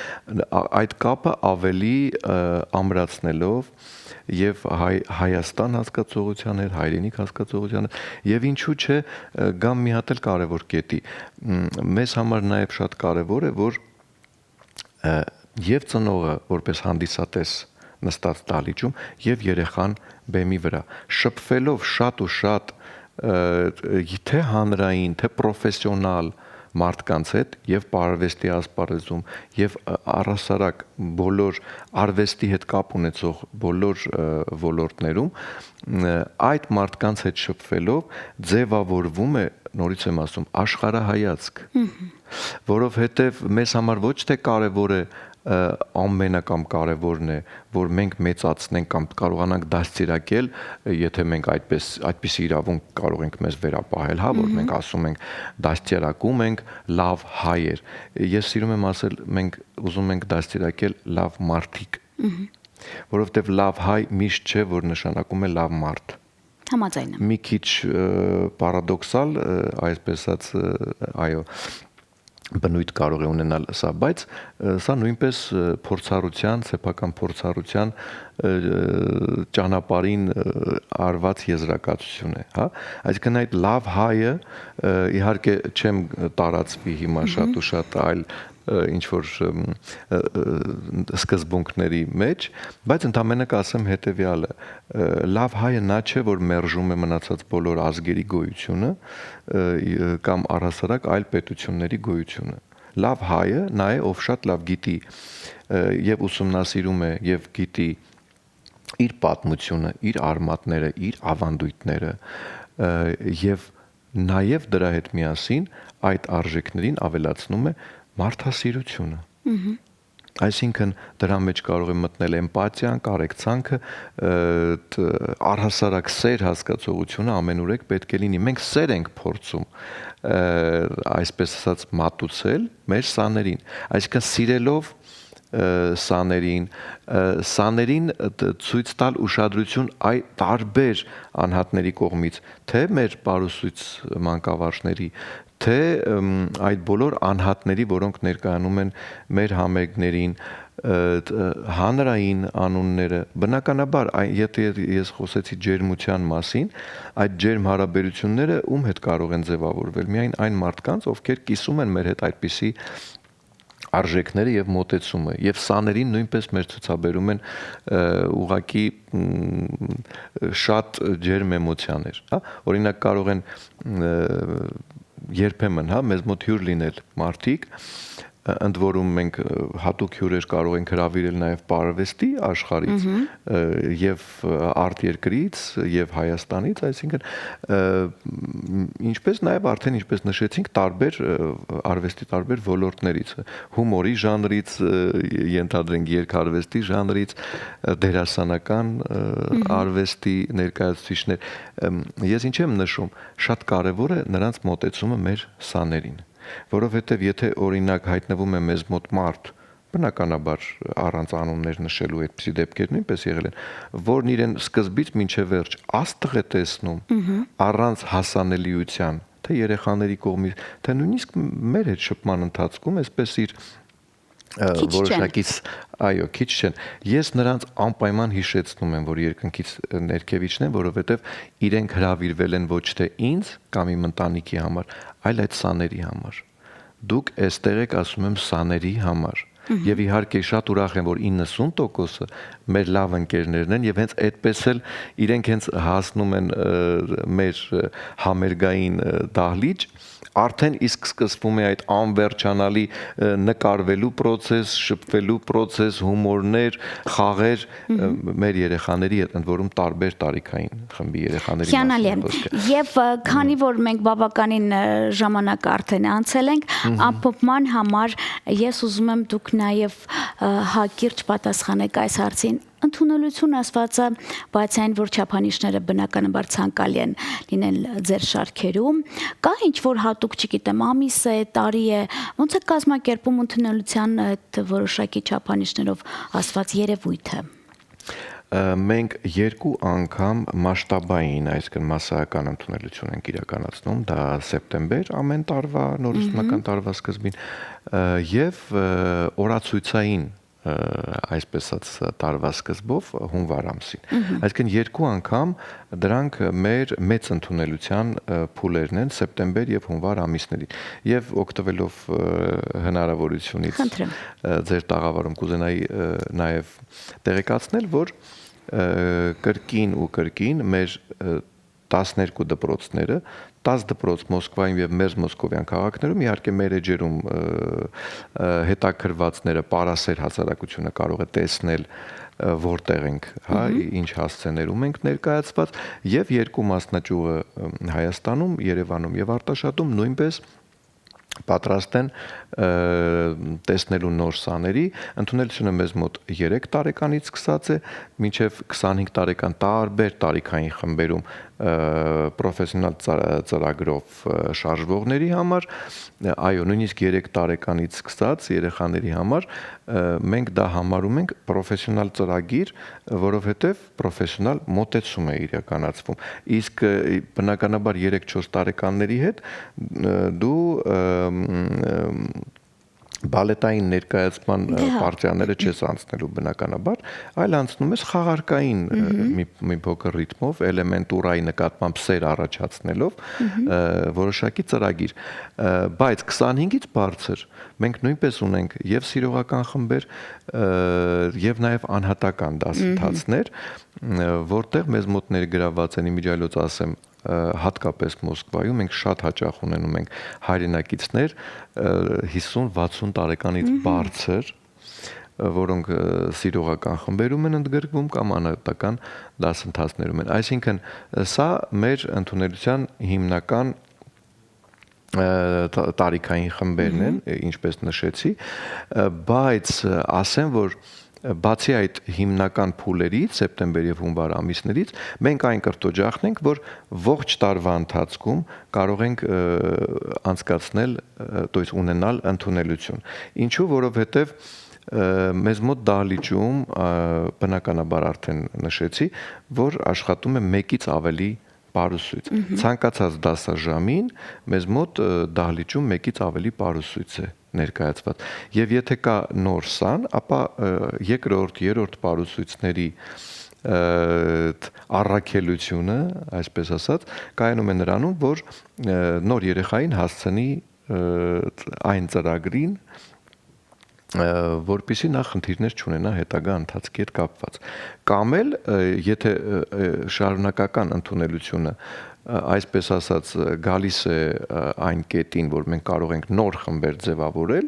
այդ կապը ավելի ամրացնելով եւ Հայաստան հասկացողության հետ, հայրենիք հասկացողության եւ ինչու՞ չէ գամ մի հատ էլ կարեւոր կետի։ Մեզ համար նաեւ շատ կարեւոր է, որ եւ ծնողը որպես հանդիսատես նստած դահլիճում եւ երեխան բեմի վրա շփվելով շատ ու շատ թե հանրային, թե պրոֆեսիոնալ մարդկանց հետ եւ արվեստի ասպարեզում եւ առհասարակ բոլոր արվեստի հետ կապ ունեցող բոլոր ոլորտներում այդ մարդկանց հետ շփվելով ձևավորվում է, նորից եմ ասում, աշխարհայացք, որովհետեւ մեզ համար ոչ թե կարեւոր է ամենակամ կարևորն է, որ մենք մեծացնենք կամ կարողանանք դաստիարակել, եթե մենք այդպիսի իրավունք կարող ենք մեզ վերապահել, հա, որ մենք ասում ենք դաստիարակում ենք լավ հայեր։ Ես սիրում եմ ասել, մենք ուզում ենք դաստիարակել լավ մարդիկ։ Որովհետև լավ հայ միշտ չէ, որ նշանակում է լավ մարդ։ Համաձայն եմ։ Մի քիչ պարադոքսալ, այսպես ասած, այո, բնույթ կարող է ունենալ սա, բայց սա նույնպես փորձառության, սեփական փորձառության ճանապարհին արված եզրակացություն է, հա։ Այսինքն այդ լավ հայը իհարկե չեմ տարածվի հիմա շատ ու շատ այլ ինչ որ սկզբունքների մեջ, բայց ընդհանրապես կասեմ հետեւյալը. լավ հայը նա չէ, որ մերժում է մնացած բոլոր ազգերի գոյությունը կամ առհասարակ այլ պետությունների գոյությունը։ Լավ հայը նա է, ով շատ լավ գիտի եւ ուսումնասիրում է եւ գիտի իր պատմությունը, իր արմատները, իր ավանդույթները եւ նաեւ դրա հետ միասին այդ արժեքներին ավելացնում է մարդասիրությունը։ Այսինքն դրա մեջ կարող է մտնել էմպաթիան, կարեկցանքը, առհասարակ սեր հասկացողությունը ամենուրեք պետք է լինի։ Մենք սեր ենք փորձում, այսպես ասած, մատուցել մեր սաներին։ Այսինքն սիրելով սաներին ցույց տալ ուշադրություն այ տարբեր անհատների կողմից, թե մեր պարուսույց մանկավարժների, թե այդ բոլոր անհատների, որոնք ներկայանում են մեր համերգներին, հանրային անունները, բնականաբար, եթե ես խոսեցի ջերմության մասին, այդ ջերմ հարաբերությունները ում հետ կարող են ձևավորվել, միայն այն մարդկանց, ովքեր կիսում են մեր հետ այդպիսի արժեքները եւ մոտեցումը, եւ սաներին նույնպես մեր ցուցաբերում են ուղղակի շատ ջերմ էմոցիաներ, հա, օրինակ կարող են երբեմն, հա, մեզ մոտ հյուր լինել մարդիկ, ընդ որում մենք հատուկ հյուրեր կարող ենք հրավիրել նաև պարարվեստի աշխարհից եւ արտերկրից եւ Հայաստանից, այսինքն ինչպես նաև արդեն ինչպես նշեցինք, տարբեր արվեստի տարբեր ոլորտներից, հումորի ժանրից, ենթադրենք երգարվեստի ժանրից, դերասանական արվեստի ներկայացուցիչներ։ Ես ինչ եմ նշում, շատ կարևոր է նրանց մոտեցումը մեր սաներին, որովհետև եթե օրինակ հայտնվում է մեզ մոտ մարդ, բնականաբար առանց անուններ նշելու այդպիսի դեպքեր նույնպես եղել են, որն իրեն սկզբից մինչև վերջ աստղ է տեսնում առանց հասանելիության, թե երեխաների կողմից, թե նույնիսկ մեր հետ շփման ընթացքում, այսպես իր որոշակից, այո, քիչ չեն։ Ես նրանց անպայման հիշեցնում եմ, որ երկնքից ներքևիչն են, որովհետև իրենք հրավիրվել են ոչ թե ինձ կամ իմ ընտանիքի համար, այլ այդ սաների համար։ Դուք այստեղ եք, ասում եմ, սաների համար։ Եվ իհարկե շատ ուրախ եմ, որ 90%-ը մեր լավ ընկերներն են եւ հենց այդպես էլ իրենք հենց հասնում են մեր համերգային դահլիճ, արդեն իսկ սկսվում է այդ անվերջանալի նկարվելու process, շփվելու process, հումորներ, խաղեր մեր երեխաների հետ, ընդ որում տարբեր տարիքային խմբի երեխաների մասին։ Եվ քանի որ մենք բավականին ժամանակ արդեն անցել ենք, ամփոփման համար ես ուզում եմ դուք նաև հակիրճ պատասխանեք այս հարցին։ Ընդունելություն ասվածը, բայց այն, որ չափանիշները բնականաբար ցանկալի են լինել ձեր շարքերում, կա ինչ-որ հատուկ, չգիտեմ, ամիս է, տարի է, ոնց է կազմակերպում ընդունելության այդ որոշակի չափանիշներով ասված երևույթը։ Մենք 2 անգամ մասշտաբային, այսինքն մասսայական ընդունելություն ենք իրականացնում, դա սեպտեմբեր ամեն տարվա, նոր ուսումնական տարվա սկզբին, եւ օրացույցային այսպես ասած տարվա սկզբով հունվար ամսին։ Այսինքն 2 անգամ դրանք մեր մեծ ընդունելության փուլերն են սեպտեմբեր եւ հունվար ամիսներին։ Եվ օգտվելով հնարավորությունից ձեր տաղավարում կուզենայի նաեւ տեղեկացնել, որ կրկին ու կրկին մեր 12 դպրոցները, 10 դպրոց Մոսկվայում եւ մեր մոսկովյան քաղաքներում, իհարկե մեր էջերում հետաքրվածները, պարասեր հասարակությունը կարող է տեսնել որտեղ ենք, հա, ինչ հասցեներում ենք ներկայացված, եւ 2 մասնաճյուղը Հայաստանում, Երևանում եւ Արտաշատում նույնպես պատրաստ են տեսնելու նոր սաների, ընդունելությունը մեզ մոտ 3 տարեկանից սկսած է, մինչև 25 տարեկան տարբեր տարիքային խմբերում պրոֆեսիոնալ ծրագրով շարժվողների համար, այո, նույնիսկ 3 տարեկանից սկսած երեխաների համար մենք դա համարում ենք պրոֆեսիոնալ ծրագիր, որովհետև պրոֆեսիոնալ մոտեցում է իրականացվում։ Իսկ բնականաբար 3-4 տարեկանների հետ դու բալետային ներկայացման պարտիաները չես անցնելու բնականաբար, այլ անցնում ես խաղարկային մի փոքր ռիթմով, էլեմենտուրայի նկատմամբ սեր առաջացնելով որոշակի ծրագիր, բայց 25-ից բարձր մենք նույնպես ունենք եւ սիրողական խմբեր եւ նաեւ անհատական դասընթացներ, որտեղ մեզ մոտ ներգրավված են իմիջիայլոց ասեմ հատկապես Մոսկվայում մենք շատ հաճախ ունենում ենք հայրենակիցներ 50-60 տարեկանից բարձր, որոնք սիրողական խմբերում են ընդգրկվում կամ անհատական դասընթացներում են։ Այսինքն սա մեր ընդունելության հիմնական տարիքային խմբերն են, ինչպես նշեցի, բայց ասեմ, որ բացի այդ հիմնական փուլերից, սեպտեմբեր եւ հունվար ամիսներից, մենք այն կրտոջախնենք, որ ողջ տարվա ընթացքում կարող ենք անցկացնել, то есть ունենալ ընդունելություն։ Ինչու, որովհետեւ մեզ մոտ դահլիճում բնականաբար արդեն նշեցի, որ աշխատում է 1-ից ավելի պարուսույց։ Ցանկացած դասաժամին մեզ մոտ դահլիճում 1-ից ավելի պարուսույց է ներկայացված։ Եվ եթե կա նոր սան, ապա երկրորդ, երրորդ պարուսույցների առաքելությունը, այսպես ասած, կայանում է նրանում, որ նոր երեխային հասցնի այն ծրագրին, որպեսզի նա խնդիրներ չունենա հետագա ընթացքի հետ կապված։ Կամ էլ եթե շարունակական ընդունելությունը այսպես ասած գալիս է այն կետին, որ մենք կարող ենք նոր խմբեր ձևավորել,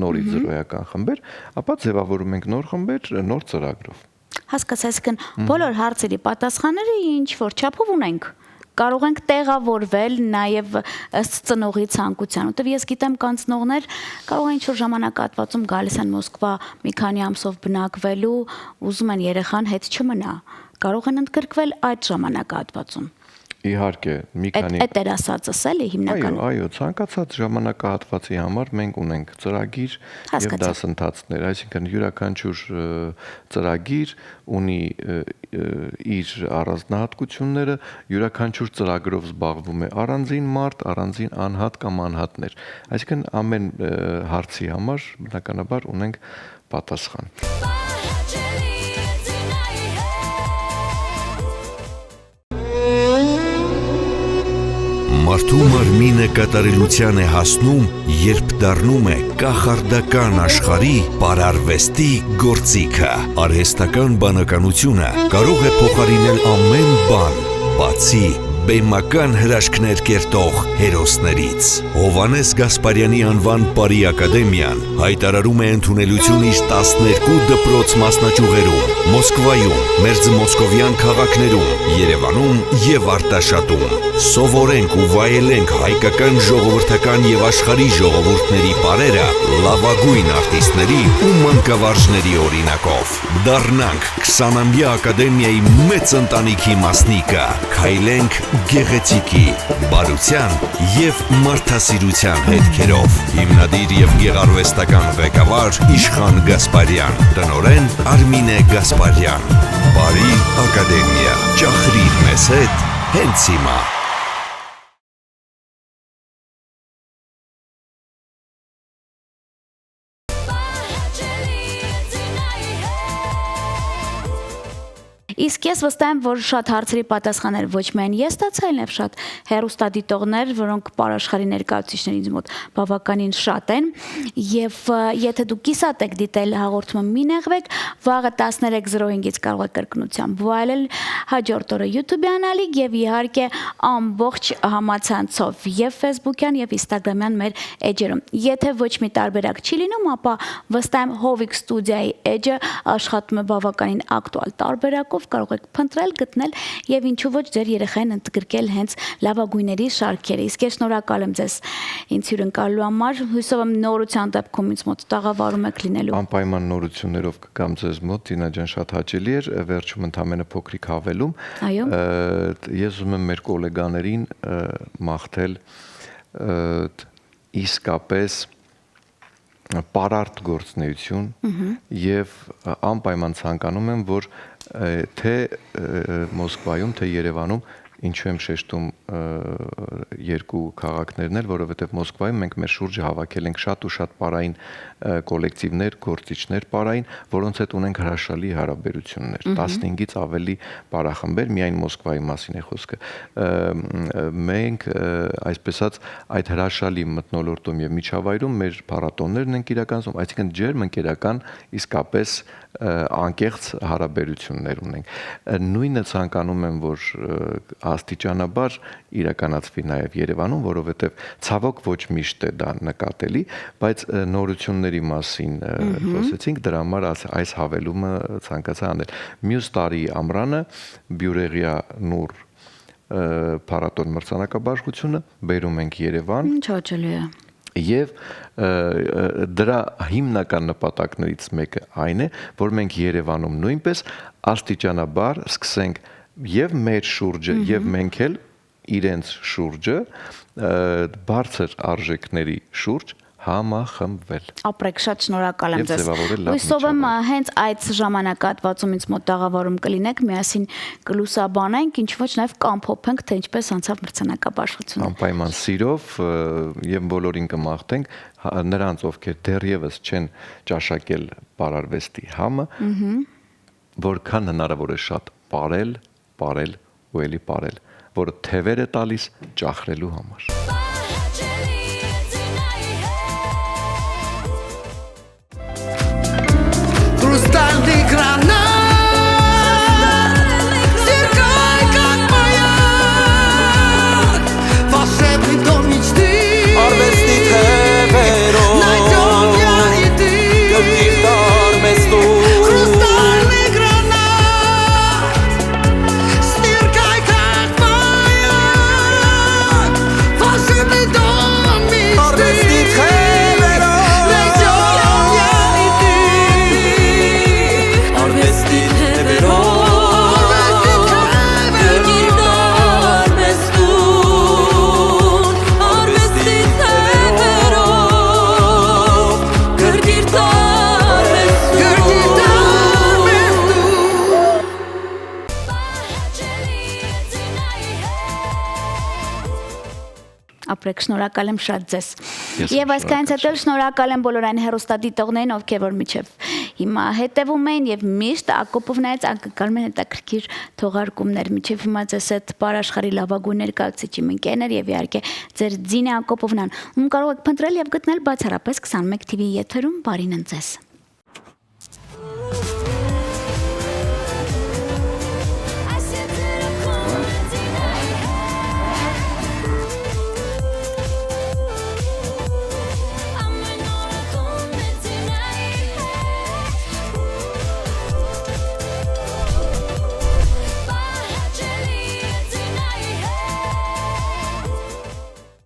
նորից զրոյական խմբեր, ապա ձևավորում ենք նոր խմբեր նոր ծրագրով։ Հասկացա, այսինքն բոլոր հարցերի պատասխանները ինչ որ չափով ունենք։ Կարող ենք տեղավորվել նաև ըստ ծնողի ցանկության, որտեղ ես գիտեմ կան ծնողներ, կարող են ինչ-որ ժամանակահատվածում գալիս են Մոսկվա մի քանի ամսով բնակվելու, ուզում են երեխան հետ չմնա, կարող են ընդգրկվել այդ ժամանակահատվածում։ Իհարկե, մի քանի Այդ էր ասածս էլի հիմնականում։ Այո, ցանկացած ժամանակահատվածի համար մենք ունենք ծրագիր եւ դասընթացներ, այսինքն յուրաքանչյուր ծրագիր ունի իր առանձնահատկությունները, յուրաքանչյուր ծրագրով զբաղվում է առանձին մարդ, առանձին անհատ կամ անհատներ։ Այսինքն ամեն հարցի համար բնականաբար ունենք պատասխան։ Մարդու մարմինը կատարելության է հասնում, երբ դառնում է կախարդական աշխարհի պարարվեստի գործիքը։ Արհեստական բանականությունը կարող է փոխարինել ամեն բան, բացի բեմական հրաշքներ կերտող հերոսներից։ Հովհաննես Գասպարյանի անվան Պարի ակադեմիան հայտարարում է ընդունելություն իր 12 դպրոց մասնաճյուղերում, Մոսկվայում, մերձմոսկովյան քաղաքներում, Երևանում եւ Արտաշատում։ Սովորենք ու վայելենք հայկական ժողովրդական եւ աշխարհի ժողովուրդների պարերը լավագույն արտիստների ու մանկավարժների օրինակով։ Դառնանք 20-ամյա ակադեմիայի մեծ ընտանիքի մասնիկը, քայլենք գեղեցիկի, բարության եւ մարդասիրության հետքերով։ Հիմնադիր եւ գեղարվեստական ղեկավար Իշխան Գասպարյան, տնօրեն Արմինե Գասպարյան։ Բարի ակադեմիա, ճախրիր մեզ հետ հենց հիմա։ Իսկ ես վստահ եմ, որ շատ հարցերի պատասխաններ ոչ միայն ես ստացա, այլև շատ հեռուստադիտողներ, որոնք պարաշխարի ներկայացուցիչներից մոտ բավականին շատ են, եւ եթե դուք կիսատ եք դիտել հաղորդումը, մի նեղվեք, վաղը 13:05-ից կարող եք կրկնությամբ վայելել, հաջորդ օրը YouTube-ի անալիք եւ իհարկե ամբողջ համացանցով եւ Facebook-յան եւ Instagram-յան մեր էջերում։ Եթե ոչ մի տարբերակ չի լինում, ապա վստահ եմ Հովիկ ստուդիայի էջը աշխատում է բավականին ակտուալ տարբերակով կարող եք փնտրել, գտնել եւ ինչու ոչ ձեր երեխային ընդգրկել հենց լավագույնների շարքերը։ Իսկ ես շնորհակալ եմ ձեզ ինձ հյուրընկալելու համար։ Հույսով եմ նորության դեպքում ինձ մոտ տաղավարում եք լինելու։ Անպայման նորություններով կգամ ձեզ մոտ, Դինա ջան, շատ հաճելի էր, վերջում ընդամենը փոքրիկ հավելում։ Այո։ Ես ուզում եմ մեր գոլեգաներին մաղթել իսկապես պարարտ գործնեություն եւ անպայման ցանկանում եմ, որ թե Մոսկվայում, թե Երևանում, ինչու եմ շեշտում երկու քաղաքներն էլ, որովհետև Մոսկվայում մենք մեր շուրջը հավաքել ենք շատ ու շատ պարային կոլեկտիվներ, գործիչներ պարային, որոնց հետ ունենք հրաշալի հարաբերություններ, 15-ից ավելի պարախմբեր, միայն Մոսկվայի մասին է խոսքը։ Մենք, այսպես ասած, այդ հրաշալի մթնոլորտում եւ միջավայրում մեր փառատոներն ենք իրականացնում, այսինքն ջերմ ընկերական իսկապես անկեղծ հարաբերություններ ունենք։ Նույնը ցանկանում եմ, որ աստիճանաբար իրականացվի նաև Երևանում, որովհետև ցավոք ոչ միշտ է դա նկատելի, բայց նորությունների մասին խոսեցինք, դրա համար այս հավելումը ցանկացա անել։ Մյուս տարի ամռանը Բյուրեղյա նուր փառատոն մրցանակաբաշխությունը բերում ենք Երևան։ Ինչ հաճելի է։ Եվ դրա հիմնական նպատակներից մեկը այն է, որ մենք Երևանում նույնպես աստիճանաբար սկսենք եւ մեր շուրջը եւ մենք էլ իրենց շուրջը բարձր արժեքների շուրջ համախմբվել։ Ապրեք, շատ շնորհակալ եմ Եվ ձեզ։ ձևավորել լավ Հույսով եմ միջավայր։ հենց այդ ժամանակահատվածում ինձ մոտ տաղավարում կլինեք, միասին կլուսաբանենք, ինչ ոչ նաև կամփոփենք, թե ինչպես անցավ մրցանակաբաշխությունը։ Անպայման սիրով եւ բոլորին կմաղթենք նրանց, ովքեր դեռևս չեն ճաշակել պարարվեստի համը, որքան հնարավոր է շատ ապրել ու էլի ապրել, որը թևեր է տալիս ճախրելու համար։ Хрустальный гранат, сверкай, как маяк, волшебный дом мечты. Արվեստի թևերով найдем я и ты. Хрустальный гранат, сверкай, как маяк, волшебный дом мечты. Արվեստի թևերով найдем я и ты. Արվեստի թևերով Ապրեք, շնորհակալ եմ շատ ձեզ։ Ես Եվ այսքանից շնորհակալ հետո շնորհակալ եմ բոլոր այն հեռուստադիտողներին, ովքեր որ միջև հիմա հետևում են եւ միշտ Ակոպովնայից անկկալում են հետաքրքիր թողարկումներ։ Միջև հիմա ձեզ այդ Պարաշխարի լավագույն ներկայացուցիչի ընկերներ եւ իհարկե ձեր Ձինա Ակոպովնան, ում կարող եք փնտրել եւ գտնել բացառապես 21 TV եթերում։ Բարին ընձեզ։